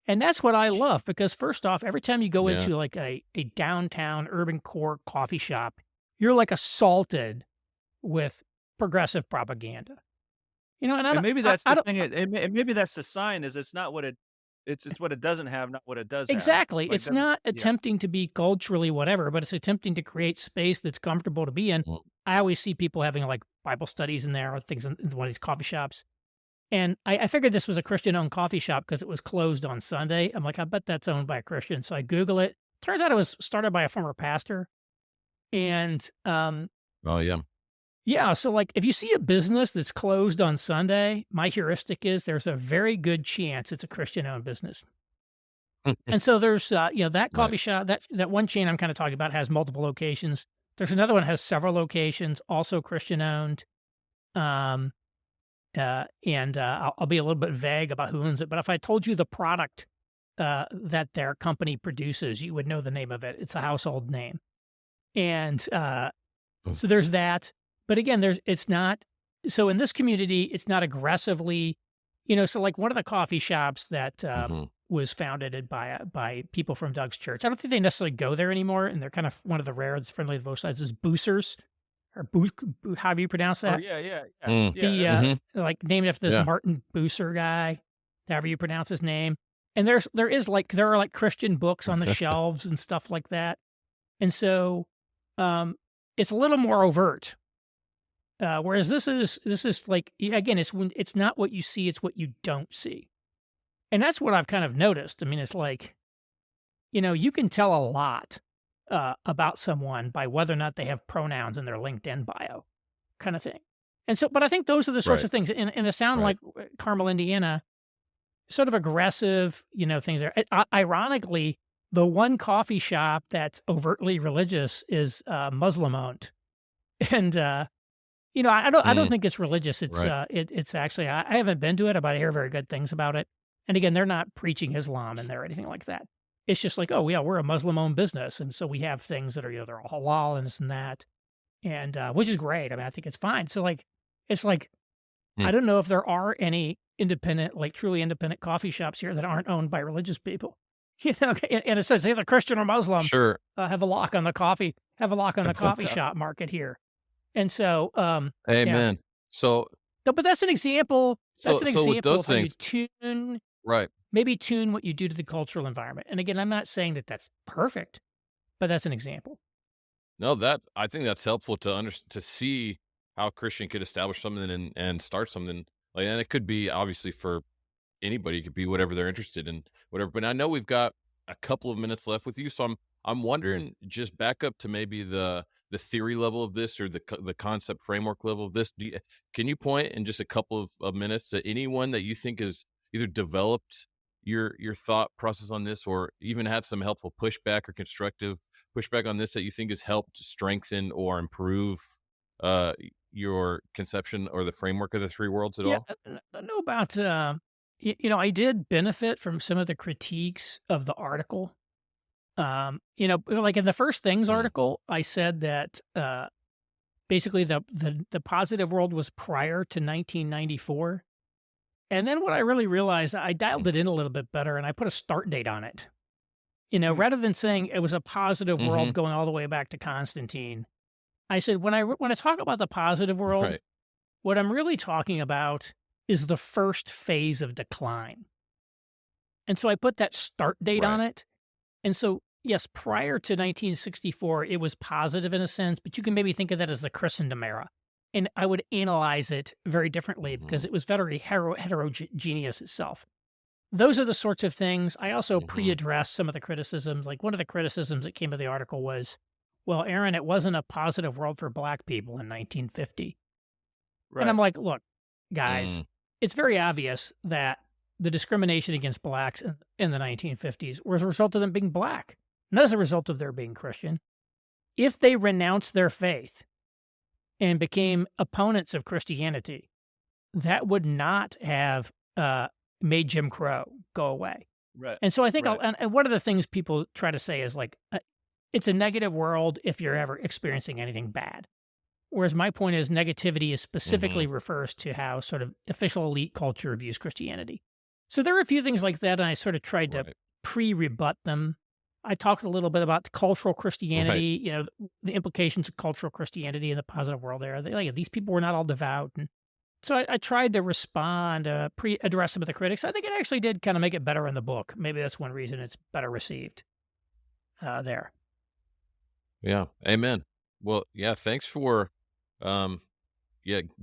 And that's what I love because first off, every time you go Yeah. into like a downtown urban core coffee shop, you're like assaulted with progressive propaganda. And I And don't, maybe that's I the don't, thing. And maybe that's the sign is it's not what it's what it doesn't have, not what it does have. exactly. Like It's that's, not yeah. attempting to be culturally whatever, but it's attempting to create space that's comfortable to be in. Mm. I always see people having like Bible studies in there or things in one of these coffee shops. And I figured this was a Christian-owned coffee shop because it was closed on Sunday. I'm like, I bet that's owned by a Christian. So I Google it. Turns out it was started by a former pastor. And Oh, yeah. yeah, so like if you see a business that's closed on Sunday, my heuristic is there's a very good chance it's a Christian-owned business. And so there's that coffee Right. shop, that one chain I'm kind of talking about has multiple locations. There's another one that has several locations, also Christian-owned. Um, I'll be a little bit vague about who owns it, but if I told you the product that their company produces, you would know the name of it. It's a household name, and so there's that. But again, it's not. So in this community, it's not aggressively, So like one of the coffee shops that was founded by people from Doug's church. I don't think they necessarily go there anymore, and they're kind of one of the rare that's friendly to both sides. Is Boosers. Or however you pronounce Oh that. yeah. Mm. Yeah. Like named after this Yeah. Martin Booser guy, however you pronounce his name. And there are like Christian books on the shelves and stuff like that. And so it's a little more overt. Whereas this is like again, it's not what you see, it's what you don't see. And that's what I've kind of noticed. I mean, it's like, you can tell a lot about someone by whether or not they have pronouns in their LinkedIn bio, kind of thing. And so, but I think those are the sorts Right. of things in a sound Right. like Carmel, Indiana, sort of aggressive, things there. Ironically, the one coffee shop that's overtly religious is Muslim owned, and I don't think it's religious. It's Right. it's actually I haven't been to it, but I hear very good things about it. And again, they're not preaching Islam in there or anything like that. It's just like, oh yeah, we're a Muslim-owned business, and so we have things that are they're all halal and this and that, and which is great. I mean, I think it's fine. So like, it's like I Hmm. don't know if there are any independent, like truly independent coffee shops here that aren't owned by religious people. And it says either Christian or Muslim Sure. have a lock on the coffee shop market here, and so yeah. Amen. So, No, but that's an example. That's an so with example those of how you things, right. maybe tune what you do to the cultural environment. And again, I'm not saying that that's perfect, but that's an example. No, I think that's helpful to see how a Christian could establish something and start something like, and it could be obviously for anybody. It could be whatever they're interested in, whatever. But I know we've got a couple of minutes left with you, so I'm wondering, just back up to maybe the theory level of this or the concept framework level of this. Can you point in just a couple of minutes to anyone that you think has either developed your thought process on this or even had some helpful pushback or constructive pushback on this that you think has helped strengthen or improve uh your conception or the framework of the three worlds at Yeah, all? I know about, I did benefit from some of the critiques of the article. Like in the First Things Mm. article, I said that basically the positive world was prior to 1994. And then what I really realized, I dialed it in a little bit better and I put a start date on it. Rather than saying it was a positive Mm-hmm. world going all the way back to Constantine, I said when I talk about the positive world, Right. what I'm really talking about is the first phase of decline. And so I put that start date on Right. it. And so, yes, prior to 1964, it was positive in a sense, but you can maybe think of that as the Christendom era. And I would analyze it very differently because Mhm. it was very heterogeneous itself. Those are the sorts of things. I also Mhm. pre-addressed some of the criticisms. Like one of the criticisms that came to the article was, well, Aaron, it wasn't a positive world for black people in 1950. And I'm Right. like, look, guys, Mm. it's very obvious that the discrimination against blacks in the 1950s was a result of them being black, not as a result of their being Christian. If they renounce their faith and became opponents of Christianity, that would not have made Jim Crow go away. Right. And so I think, Right. and one of the things people try to say is like, it's a negative world if you're ever experiencing anything bad. Whereas my point is negativity is specifically refers to how sort of official elite culture views Christianity. So there are a few things like that, and I sort of tried to Right. pre-rebut them. I talked a little bit about cultural Right. Christianity, the implications of cultural Christianity in the positive world era. These people were not all devout. And so I tried to respond, address some of the critics. I think it actually did kind of make it better in the book. Maybe that's one reason it's better received there. Yeah. Amen. Well, yeah, thanks for getting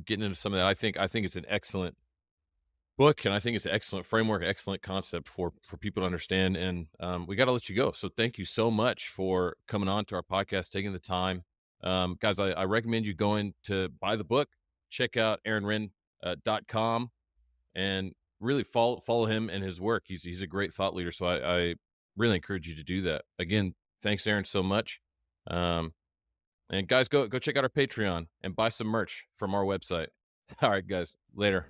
into some of that. I think it's an excellent book, and I think it's an excellent framework, excellent concept for people to understand. And we got to let you go. So thank you so much for coming on to our podcast, taking the time. Guys, I recommend you going to buy the book, check out AaronWren.com, and really follow him and his work. He's a great thought leader. So I really encourage you to do that. Again, thanks, Aaron, so much. And guys, go check out our Patreon and buy some merch from our website. All right, guys, later.